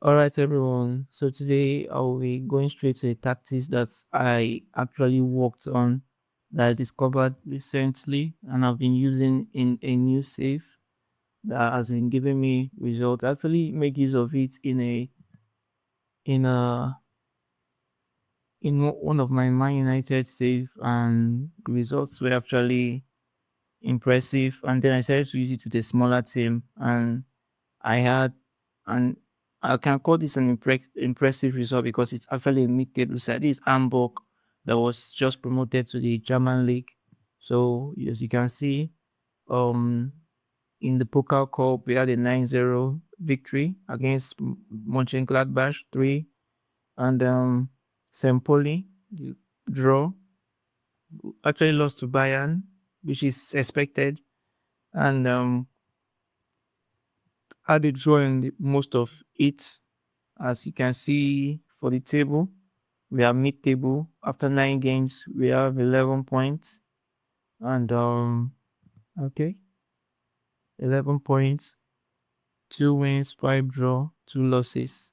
All right, everyone. So today I will be going straight to the tactics that I actually worked on, that I discovered recently, and I've been using in a new save that has been giving me results. I actually make use of it in a one of my Man United save, and the results were actually impressive. And then I started to use it with a smaller team, and I had, and I can call this an impressive result because it's actually a mid-table side. This is Hamburg that was just promoted to the German league. So as you can see, um, in the Pokal Cup, we had a 9-0 victory against Mönchengladbach 3, and St. Pauli draw. Actually lost to Bayern, which is expected, and had a draw in most of it. As you can see for the table, we are mid-table. After 9 games, we have 11 points, and 11 points, 2 wins, 5 draw, 2 losses.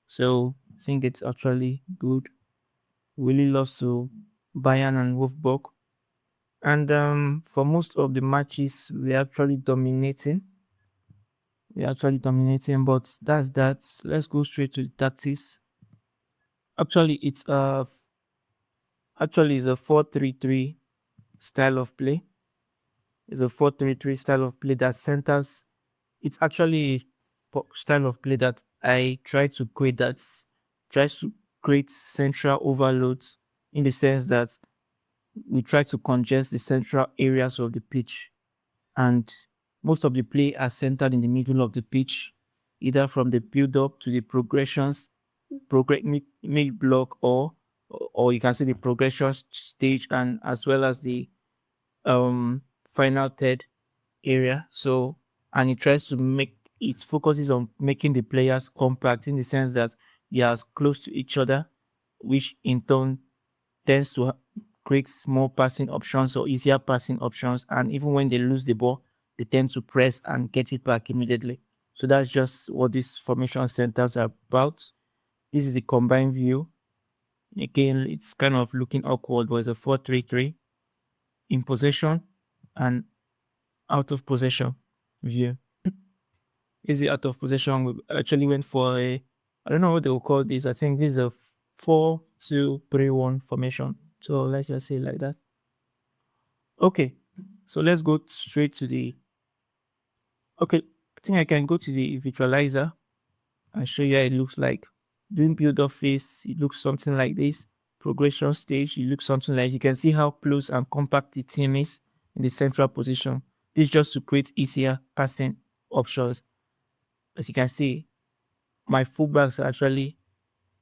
So I think it's actually good. Really lost to Bayern and Wolfsburg, and for most of the matches, we're actually dominating. We're actually dominating, but that's that. Let's go straight to the tactics. Actually, it's a 4-3-3 style of play. It's a 4-3-3 style of play that centers. It's actually a style of play that I try to create, that tries to create central overloads, in the sense that we try to congest the central areas of the pitch, and most of the play are centered in the middle of the pitch, either from the build up to the progressions, mid block, or you can see the progression stage, and as well as the final third area. So, and it tries to make, it focuses on making the players compact, in the sense that they are as close to each other, which in turn tends to create more passing options or easier passing options. And even when they lose the ball, they tend to press and get it back immediately. So that's just what these formation centers are about. This is the combined view. Again, it's kind of looking awkward, but it's a 4-3-3 in possession and out of possession view. Easy out of possession. We actually went for a, I don't know what they will call this. I think this is a 4-2-3-1 formation. So let's just say like that. Okay, so let's go straight to the. Okay, I think I can go to the visualizer and show you how it looks like. Doing build up phase, it looks something like this. Progression stage, it looks something like, you can see how close and compact the team is in the central position. This just to create easier passing options. As you can see, my fullbacks are actually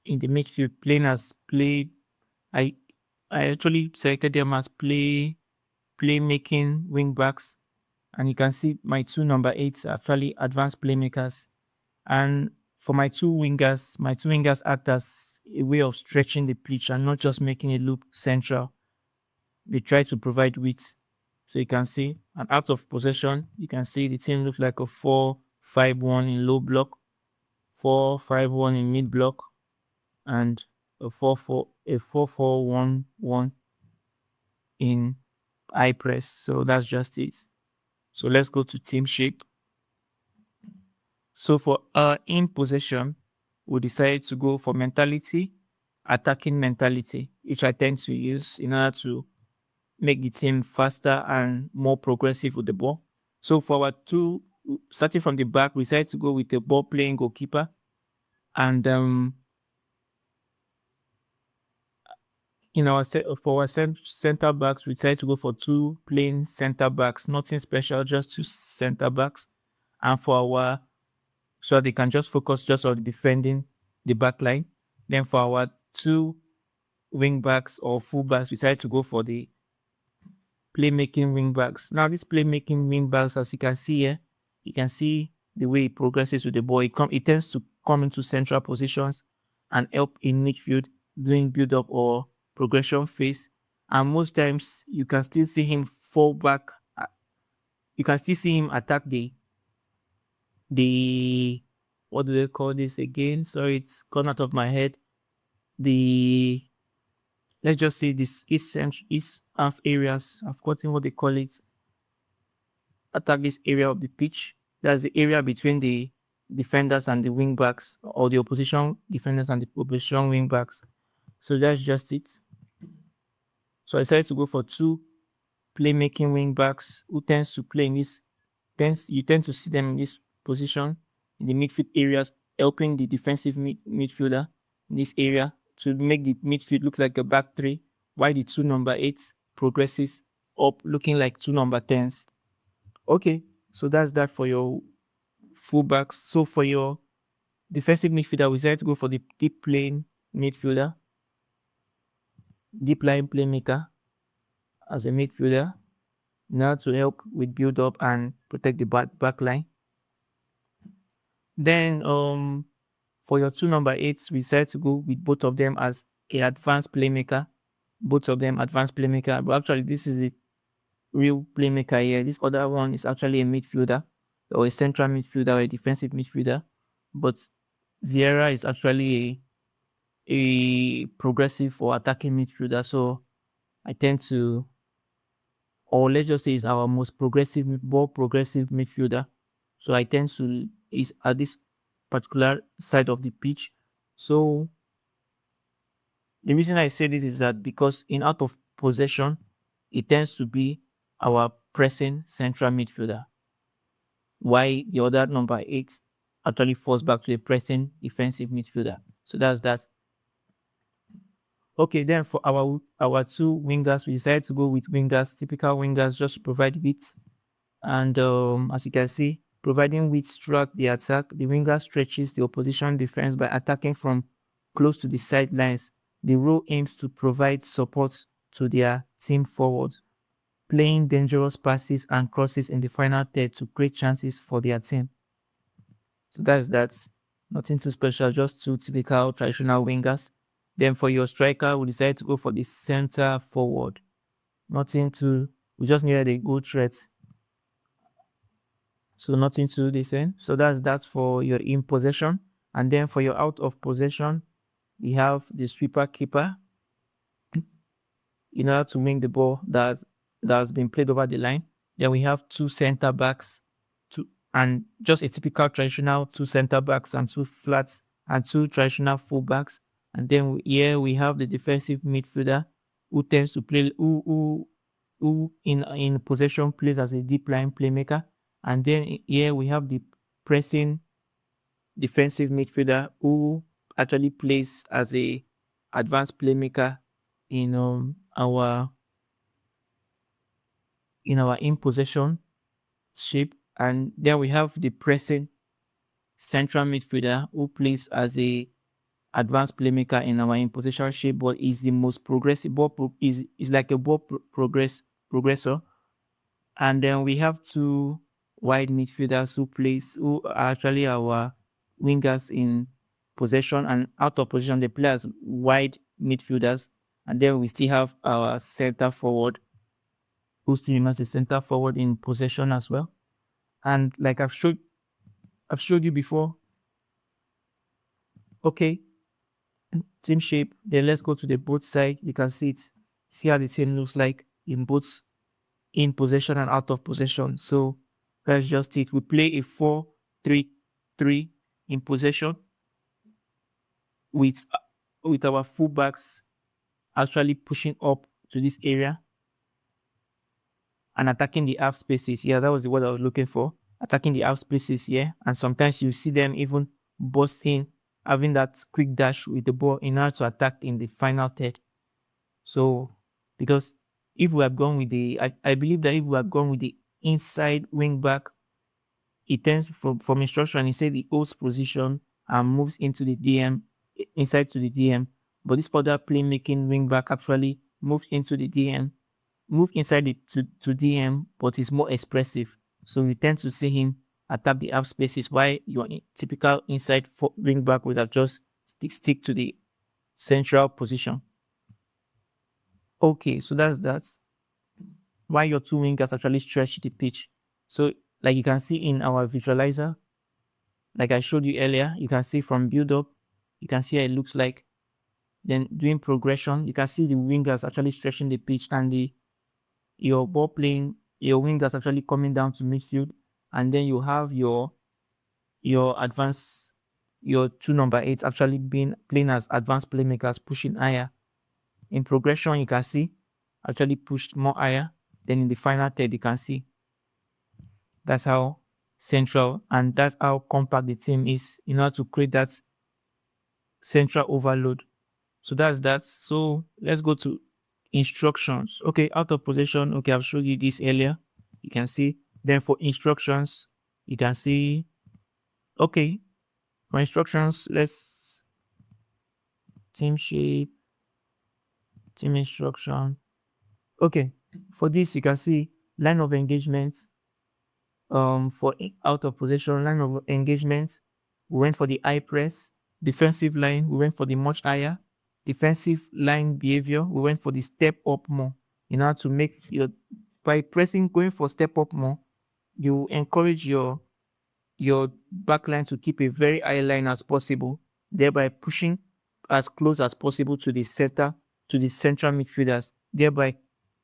in the midfield playing as play. I I actually selected them as playmaking wing backs, and you can see my two number eights are fairly advanced playmakers. And for my two wingers act as a way of stretching the pitch and not just making it look central. They try to provide width. So you can see, and out of possession, you can see the team looks like a 4-5-1 in low block, 4-5-1 in mid block, and a 4-4-1-1 in high press. So that's just it. So let's go to team shape. So for in possession, we decided to go for mentality, attacking mentality, which I tend to use in order to make the team faster and more progressive with the ball. So for our two, starting from the back, we decided to go with a ball playing goalkeeper, and in our for our center backs, we decided to go for two plain center backs, nothing special, just two center backs, and for our, so they can just focus just on defending the back line. Then for our two wing backs or full backs, we decided to go for the playmaking wing backs. Now, this playmaking wing backs, as you can see here, you can see the way it progresses with the ball. It tends to come into central positions and help in midfield doing build up or progression phase. And most times, you can still see him fall back. You can still see him attack the what do they call this again? Sorry, it's gone out of my head. The let's just say this east half areas. I've forgotten what they call it. Attack this area of the pitch. That's the area between the defenders and the wing backs, or the opposition defenders and the opposition wing backs. So that's just it. So I decided to go for two playmaking wing backs who tends to play in this. You tend to see them in this position in the midfield areas, helping the defensive midfielder in this area to make the midfield look like a back three, while the two number 8s progresses up, looking like two number 10s. Okay, so that's that for your fullbacks. So for your defensive midfielder, we decided to go for the deep line midfielder, deep line playmaker as a midfielder, now to help with build up and protect the back line. Then for your two number 8s, we decided to go with both of them as an advanced playmaker. Both of them advanced playmaker, but actually this is a real playmaker here. This other one is actually a midfielder or a central midfielder or a defensive midfielder, but Vieira is actually a progressive or attacking midfielder. So I tend to, or let's just say, is our most progressive, more progressive midfielder. So I tend to is at this particular side of the pitch. So the reason I say this is that because in out of possession, it tends to be our pressing central midfielder, while the other number 8 actually falls back to the pressing defensive midfielder. So that's that. Okay, then for our two wingers, we decided to go with wingers, typical wingers, just to provide width. And as you can see, providing width throughout the attack, the winger stretches the opposition defense by attacking from close to the sidelines. The role aims to provide support to their team forward, playing dangerous passes and crosses in the final third to create chances for their team. So that's nothing too special, just two typical traditional wingers. Then for your striker, we decided to go for the center forward. Nothing too, we just needed a good threat. So nothing to listen. So that's that for your in possession. And then for your out of possession, we have the sweeper keeper in order to win the ball that has been played over the line. Then we have two center backs, and just a typical traditional two center backs and two flats and two traditional full backs. And then here we have the defensive midfielder who tends to play who in possession plays as a deep line playmaker. And then here we have the pressing defensive midfielder who actually plays as a advanced playmaker in our in possession shape. And then we have the pressing central midfielder who plays as a advanced playmaker in our in possession shape, but is the most progressive is like a ball progressor. And then we have two wide midfielders who are actually our wingers in possession, and out of position they play as wide midfielders. And then we still have our center forward who still remains a center forward in possession as well. And like I've showed you before. Okay, team shape. Then let's go to the both side. You can see how the team looks like in both in possession and out of possession. So that's just it. We play a 4-3-3 in possession with our fullbacks actually pushing up to this area and attacking the half spaces. Yeah, that was the word I was looking for. Attacking the half spaces here. And sometimes you see them even burst in, having that quick dash with the ball in order to attack in the final third. So, because if we have gone with I believe that if we have gone with the inside wing back, it tends from instruction, it said the holds position and moves into the DM, inside to the DM. But this other playmaking wing back actually moves into the DM, move inside to DM, but is more expressive. So we tend to see him attack the half spaces, while your typical inside wing back would have just stick to the central position. Okay, so that's that. Why your two wingers actually stretch the pitch. So like you can see in our visualizer, like I showed you earlier. You can see from build up, you can see how it looks like. Then doing progression, you can see the wingers actually stretching the pitch, and your ball playing, your wingers actually coming down to midfield, and then you have your advanced, your two number eights actually being playing as advanced playmakers, pushing higher. In progression, you can see actually pushed more higher. Then in the final third, you can see that's how central and that's how compact the team is in order to create that central overload. So that's that. So let's go to instructions. Okay, out of possession. Okay, I've showed you this earlier. You can see. Then for instructions, you can see. Okay, for instructions, let's team shape, team instruction. Okay, for this you can see line of engagement. For out of possession, line of engagement, we went for the high press. Defensive line, we went for the much higher. Defensive line behavior, we went for the step up more. In order to make your, by pressing, going for step up more, you encourage your backline to keep a very high line as possible, thereby pushing as close as possible to the center, to the central midfielders, thereby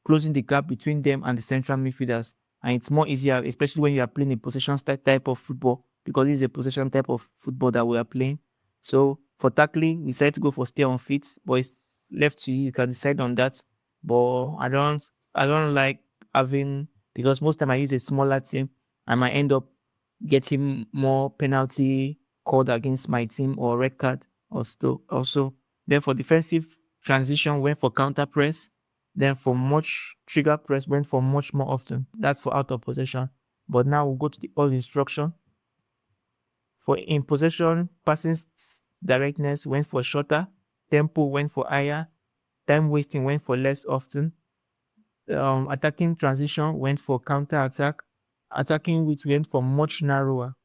closing the gap between them and the central midfielders. And it's more easier, especially when you are playing a possession type of football, because it's a possession type of football that we are playing. So for tackling, we decided to go for stay on feet, but it's left to you. You can decide on that. But I don't like having, because most time I use a smaller team, I might end up getting more penalty called against my team or red card also. Then for defensive transition, went for counter press. Then for much trigger press, went for much more often. That's for out of possession. But now we'll go to the all instruction. For in possession, passing directness went for shorter. Tempo went for higher. Time wasting went for less often. Attacking transition went for counter attack. Attacking width went for much narrower.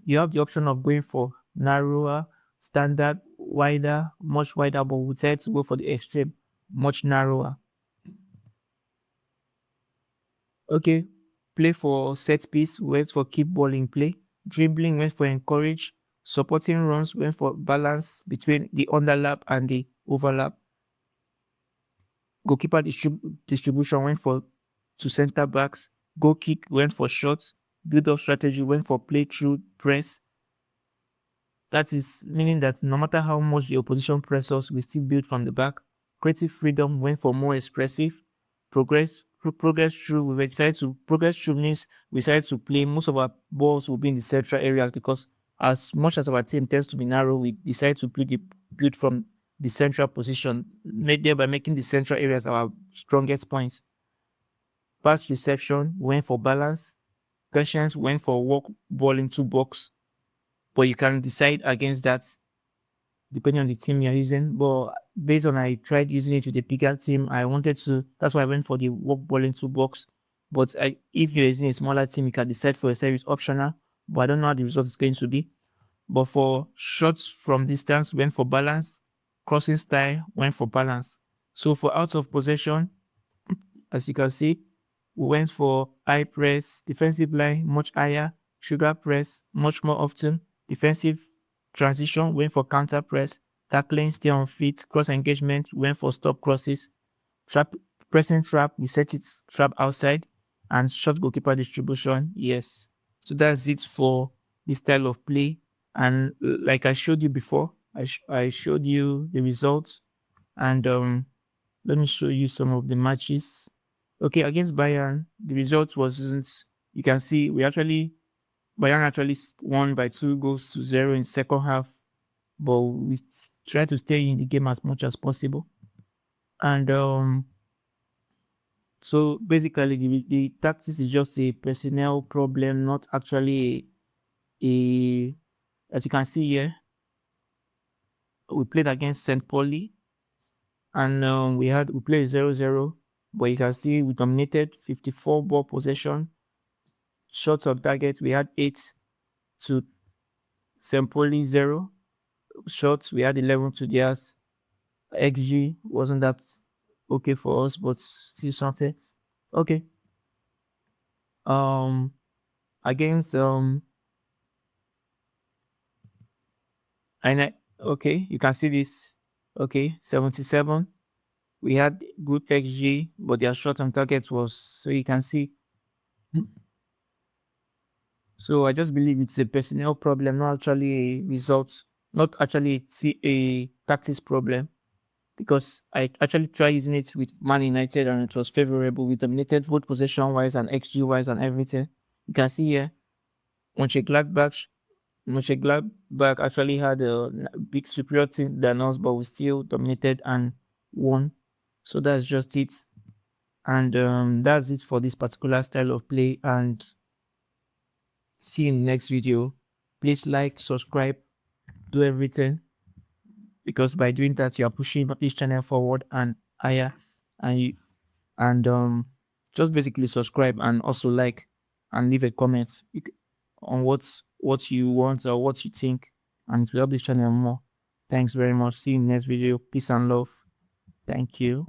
You have the option of going for narrower, standard, wider, much wider, but we decided to go for the extreme, much narrower. Okay, play for set piece, went for keep ball in play. Dribbling went for encourage. Supporting runs went for balance between the underlap and the overlap. Goalkeeper distribution went for to center backs. Goal kick went for shots. Build up strategy went for play through press. That is meaning that no matter how much the opposition press us, we still build from the back. Creative freedom went for more expressive. Progress through, we decided to progress through means we decided to play. Most of our balls will be in the central areas because as much as our team tends to be narrow, we decide to build from the central position, thereby making the central areas our strongest points. Pass reception went for balance. Patience went for walk ball into box. But you can decide against that depending on the team you're using. But based on I tried using it with a bigger team, I wanted to. That's why I went for the walk ball into box. But if you're using a smaller team, you can decide for yourself. It's optional. But I don't know how the result is going to be. But for shots from distance, went for balance. Crossing style went for balance. So for out of possession, as you can see, we went for high press, defensive line much higher, sugar press much more often, defensive transition went for counter press, tackling stay on feet, cross engagement went for stop crosses, trap pressing trap, we set it trap outside, and short goalkeeper distribution, yes. So that's it for this style of play. And like I showed you before, I showed you the results, and let me show you some of the matches. Okay, against Bayern, the result wasn't. You can see Bayern actually won by 2-0 in the second half, but we try to stay in the game as much as possible. And so basically, the tactics is just a personnel problem, not actually a. As you can see here, we played against St. Pauli, and we played 0-0, but you can see we dominated 54 ball possession. Shots on target, we had 8 to St. Pauli 0. Shots, we had 11 to theirs. XG wasn't that okay for us, but still something. Okay. Against And okay, you can see this. Okay, 77. We had good XG, but their shot on target was, so you can see. So I just believe it's a personnel problem, not actually a result, not actually a tactics problem. Because I actually tried using it with Man United and it was favorable. We dominated both possession wise and XG wise and everything. You can see here, Mönchengladbach, Mönchengladbach actually had a big superiority than us, but we still dominated and won. So that's just it. And that's it for this particular style of play. And see you in the next video. Please like, subscribe, do everything, because by doing that you are pushing this channel forward and higher. And you, and just basically subscribe and also like and leave a comment on what you want or what you think, and it will help this channel more. Thanks very much. See you in the next video. Peace and love. Thank you.